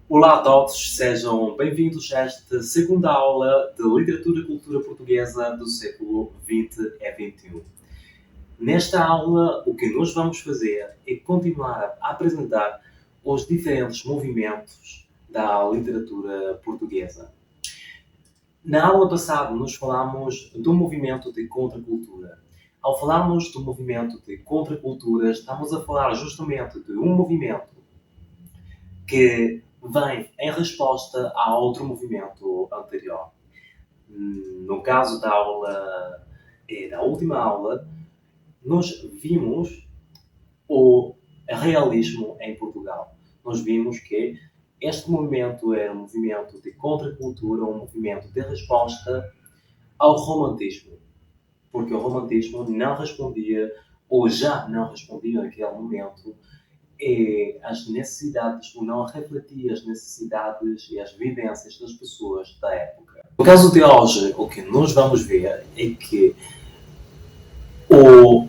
Olá a todos, sejam bem-vindos a esta segunda aula de Literatura e Cultura Portuguesa do século XX e XXI. Nesta aula, o que nós vamos fazer é continuar a apresentar os diferentes movimentos da literatura portuguesa. Na aula passada, nós falámos do movimento de contracultura. Ao falarmos do movimento de contracultura, estamos a falar justamente de um movimento que vem em resposta a outro movimento anterior. No caso da aula, da última aula, nós vimos o realismo em Portugal. Nós vimos que este movimento era um movimento de contracultura, um movimento de resposta ao romantismo, porque o romantismo não respondia, ou já não respondia naquele momento, as necessidades, ou não refletia as necessidades e as vivências das pessoas da época. No caso de hoje, o que nós vamos ver é que o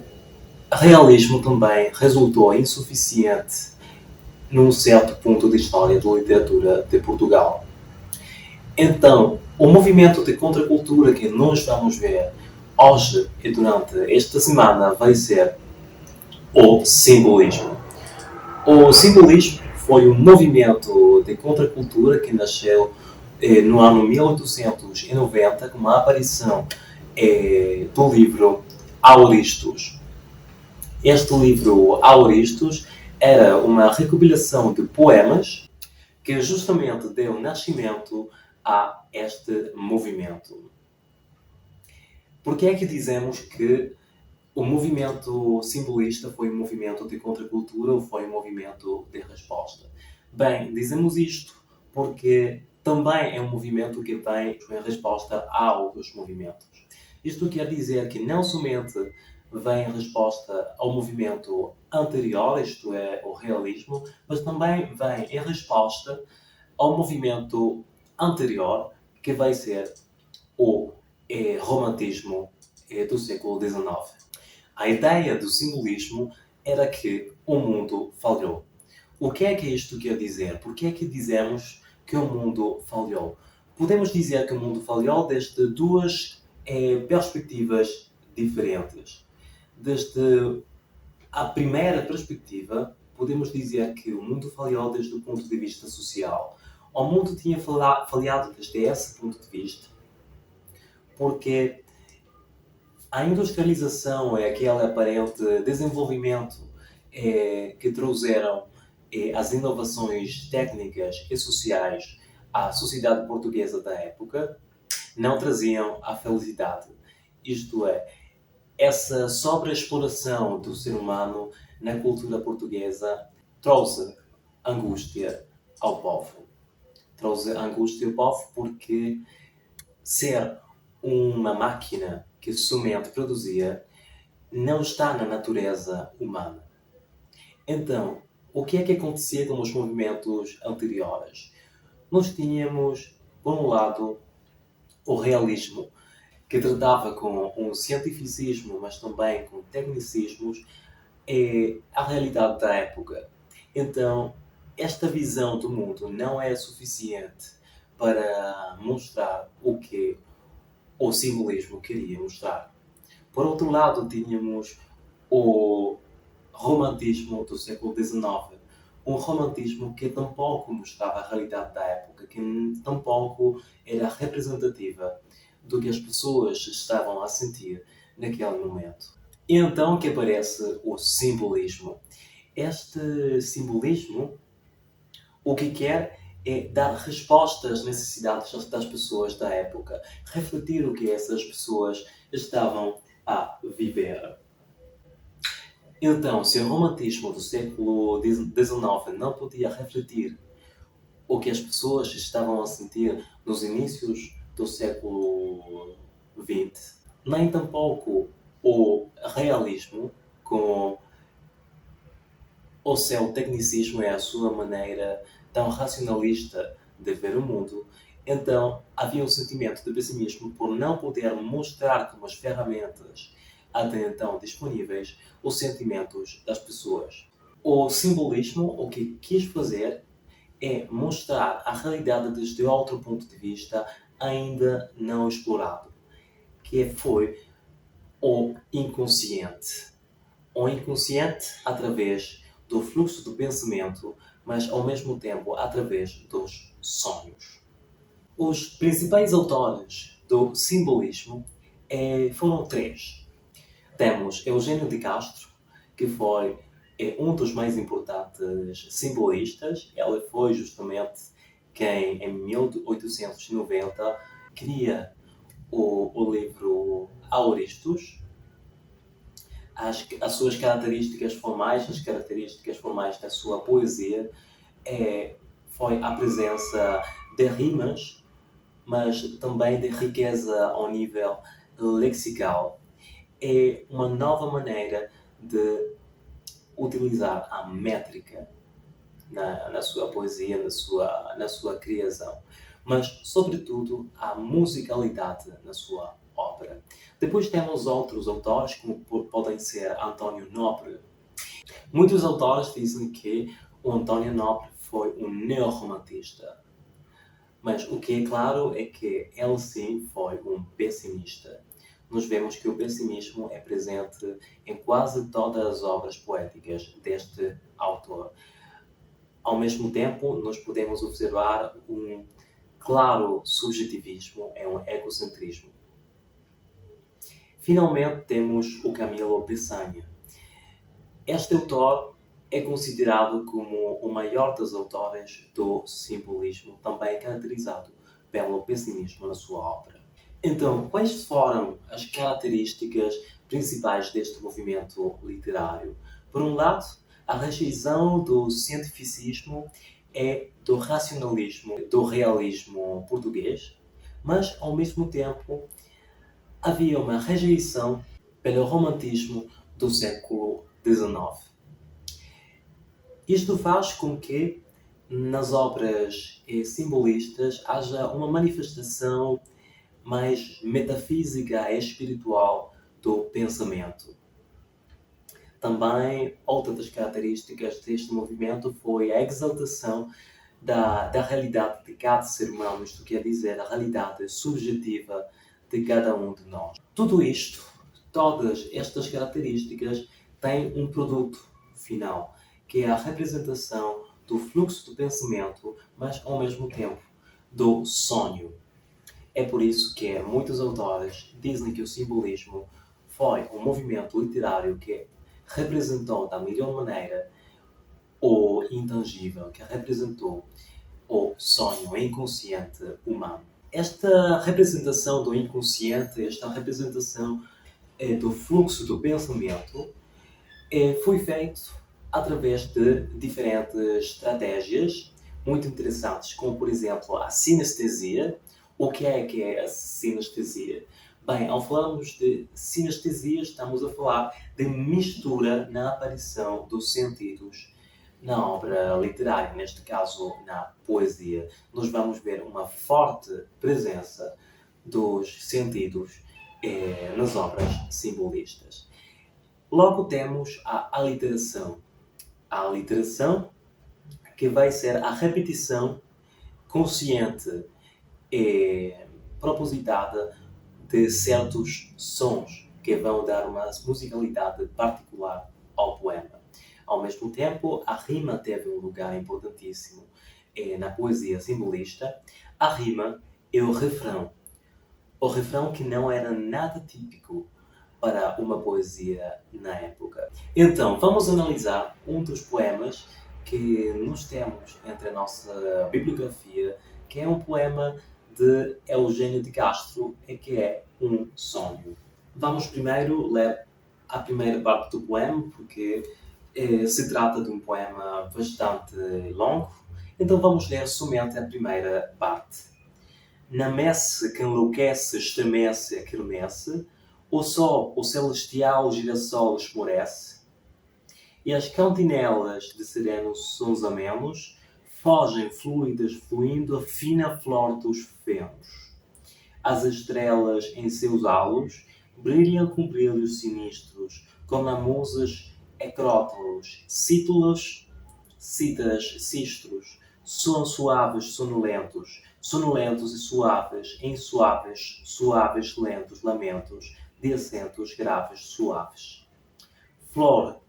realismo também resultou insuficiente num certo ponto de história da literatura de Portugal. Então, o movimento de contracultura que nós vamos ver hoje e durante esta semana vai ser o simbolismo. O simbolismo foi um movimento de contracultura que nasceu no ano 1890 com a aparição do livro Auristos. Este livro Auristos era uma recopilação de poemas que justamente deu nascimento a este movimento. Por que é que dizemos que o movimento simbolista foi um movimento de contracultura ou foi um movimento de resposta? Bem, dizemos isto porque também é um movimento que vem em resposta a outros movimentos. Isto quer dizer que não somente vem em resposta ao movimento anterior, isto é, o realismo, mas também vem em resposta ao movimento anterior, que vai ser o romantismo do século XIX. A ideia do simbolismo era que o mundo falhou. O que é que isto quer dizer? Por que é que dizemos que o mundo falhou? Podemos dizer que o mundo falhou desde duas perspectivas diferentes. Desde a primeira perspectiva, podemos dizer que o mundo falhou desde o ponto de vista social. O mundo tinha falhado desde esse ponto de vista, porque a industrialização é aquele aparente desenvolvimento que trouxeram as inovações técnicas e sociais à sociedade portuguesa da época, não traziam a felicidade. Isto é, essa sobreexploração do ser humano na cultura portuguesa trouxe angústia ao povo. Trouxe angústia ao povo porque ser uma máquina que somente produzia não está na natureza humana. Então, o que é que acontecia com os movimentos anteriores? Nós tínhamos, por um lado, o realismo, que tratava com um cientificismo, mas também com tecnicismos, a realidade da época. Então, esta visão do mundo não é suficiente para mostrar o que o simbolismo queria mostrar. Por outro lado, tínhamos o romantismo do século XIX. Um romantismo que tampouco mostrava a realidade da época, que tampouco era representativa do que as pessoas estavam a sentir naquele momento. E então que aparece o simbolismo. Este simbolismo, o que quer é dar resposta às necessidades das pessoas da época, refletir o que essas pessoas estavam a viver. Então, se o romantismo do século XIX não podia refletir o que as pessoas estavam a sentir nos inícios do século XX, nem tampouco o realismo, com o seu tecnicismo e a sua maneira tão racionalista de ver o mundo, então havia um sentimento de pessimismo por não poder mostrar com as ferramentas até então disponíveis os sentimentos das pessoas. O simbolismo, o que quis fazer, é mostrar a realidade desde outro ponto de vista ainda não explorado, que foi o inconsciente. O inconsciente através do fluxo do pensamento, mas ao mesmo tempo através dos sonhos. Os principais autores do simbolismo foram três. Temos Eugênio de Castro, que foi um dos mais importantes simbolistas. Ele foi justamente quem, em 1890, cria o livro Auristos. As suas características formais, as características formais da sua poesia, foi a presença de rimas, mas também de riqueza ao nível lexical. É uma nova maneira de utilizar a métrica na sua poesia, na sua criação, mas, sobretudo, a musicalidade na sua obra. Depois temos outros autores, como podem ser António Nobre. Muitos autores dizem que o António Nobre foi um neorromantista, mas o que é claro é que ele sim foi um pessimista. Nós vemos que o pessimismo é presente em quase todas as obras poéticas deste autor. Ao mesmo tempo, nós podemos observar um claro subjetivismo, um egocentrismo. Finalmente, temos o Camilo Peçanha. Este autor é considerado como o maior dos autores do simbolismo, também caracterizado pelo pessimismo na sua obra. Então, quais foram as características principais deste movimento literário? Por um lado, a rejeição do cientificismo e do racionalismo, do realismo português, mas, ao mesmo tempo, havia uma rejeição pelo romantismo do século XIX. Isto faz com que, nas obras simbolistas, haja uma manifestação mais metafísica e espiritual do pensamento. Também, outra das características deste movimento foi a exaltação da realidade de cada ser humano, isto quer dizer, a realidade subjetiva de cada um de nós. Tudo isto, todas estas características, têm um produto final, que é a representação do fluxo do pensamento, mas ao mesmo tempo do sonho. É por isso que muitos autores dizem que o simbolismo foi um movimento literário que representou da melhor maneira o intangível, que representou o sonho, o inconsciente humano. Esta representação do inconsciente, esta representação do fluxo do pensamento, foi feito através de diferentes estratégias muito interessantes, como por exemplo a sinestesia. O que é a sinestesia? Bem, ao falarmos de sinestesia, estamos a falar de mistura na aparição dos sentidos na obra literária, neste caso na poesia. Nós vamos ver uma forte presença dos sentidos nas obras simbolistas. Logo temos a aliteração. A aliteração, que vai ser a repetição consciente e propositada de certos sons que vão dar uma musicalidade particular ao poema. Ao mesmo tempo, a rima teve um lugar importantíssimo na poesia simbolista. A rima é o refrão. O refrão que não era nada típico para uma poesia na época. Então, vamos analisar um dos poemas que nós temos entre a nossa bibliografia, que é um poema de Eugênio de Castro, e que é Um Sonho. Vamos primeiro ler a primeira parte do poema, porque se trata de um poema bastante longo, então vamos ler somente a primeira parte. Na messe que enlouquece, estremece, aquermece, o sol, o celestial girassol esmorece, e as cantinelas de serenos sons amenos fogem fluidas, fluindo a fina flor dos femos. As estrelas em seus halos brilham com brilhos sinistros, como musas ecrótalos, cítaras, cistros, São suaves, sonolentos, sonolentos e suaves, em suaves, suaves, lentos, lamentos, de acentos graves, suaves. Flor,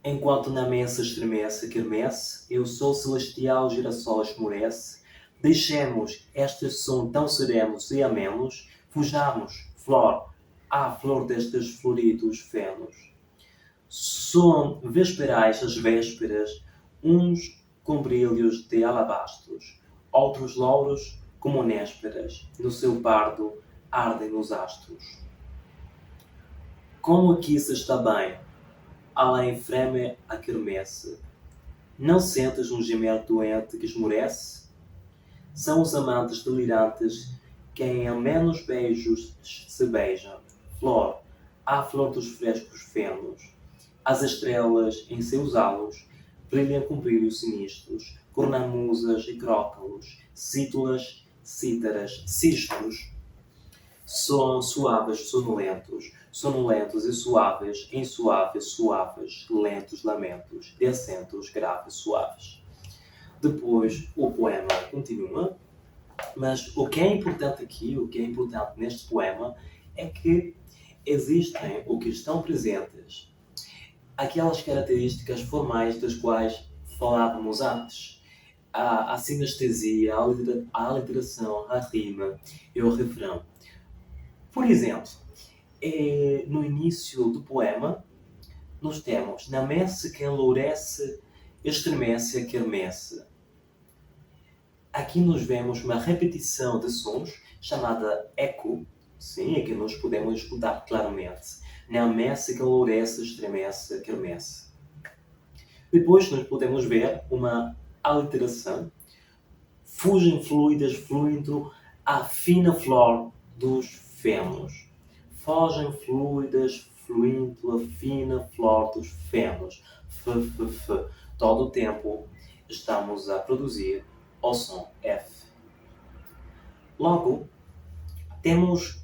enquanto na mesa estremece, quermesse, eu sou celestial, girassol esmorece. Deixemos estes som tão serenos e amenos, fujamos, flor, à flor destes floridos fenos. Soam vesperais as vésperas, uns com brilhos de alabastros, outros louros como nésperas, no seu pardo ardem os astros. Como aqui se está bem, além freme a quermesse. Não sentes um gemer doente que esmorece? São os amantes delirantes que em menos beijos se beijam. Flor, à flor dos frescos fenos. As estrelas em seus halos brilham com brilhos sinistros, cornamusas e crócalos, cítulas, cítaras, cistos. Soam suaves, sonolentos, sonolentos e suaves, em suaves, suaves, lentos lamentos, de acentos graves, suaves. Depois o poema continua, mas o que é importante aqui, o que é importante neste poema, é que existem ou que estão presentes aquelas características formais das quais falávamos antes. A sinestesia, a aliteração, a rima e o refrão. Por exemplo, no início do poema, nós temos: na messe que enlourece, estremece a quermesse. Aqui nós vemos uma repetição de sons chamada eco. Sim, aqui nós podemos escutar claramente. Na messe que enlourece, estremece a quermesse. Depois nós podemos ver uma aliteração. Fugem fluidas, fluindo a fina flor dos fenos. Fogem fluidas, fluindo a fina flor dos fenos. F. Todo o tempo estamos a produzir o som F. Logo, temos,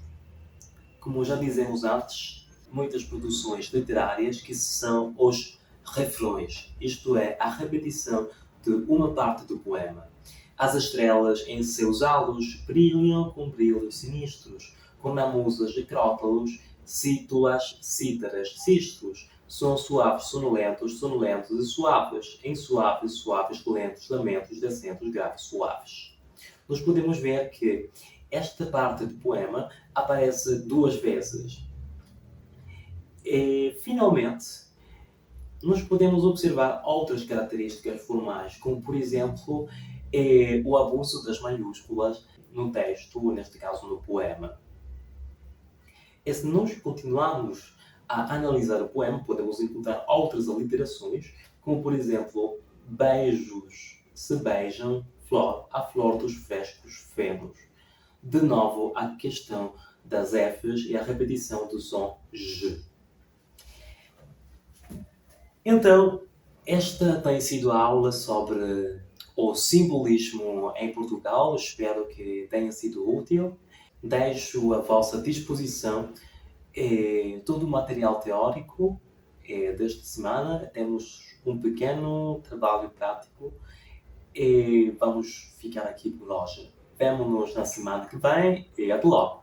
como já dizemos antes, muitas produções literárias que são os refrões, isto é, a repetição de uma parte do poema. As estrelas em seus halos brilham com brilhos sinistros, cornamusas e crótalos, cítulas, cítaras, cistos. São suaves, sonolentos, sonolentos e suaves, em suaves, suaves, lentos, lamentos, de acentos graves, suaves. Nós podemos ver que esta parte do poema aparece duas vezes. E, finalmente, nós podemos observar outras características formais, como, por exemplo, o abuso das maiúsculas no texto, neste caso no poema. E se nós continuarmos a analisar o poema, podemos encontrar outras aliterações, como, por exemplo, beijos se beijam, flor, a flor dos frescos fenos. De novo, a questão das Fs e a repetição do som G. Então, esta tem sido a aula sobre o simbolismo em Portugal. Espero que tenha sido útil. Deixo à vossa disposição todo o material teórico desta semana. Temos um pequeno trabalho prático e vamos ficar aqui por hoje. Vemo-nos na semana que vem e até logo!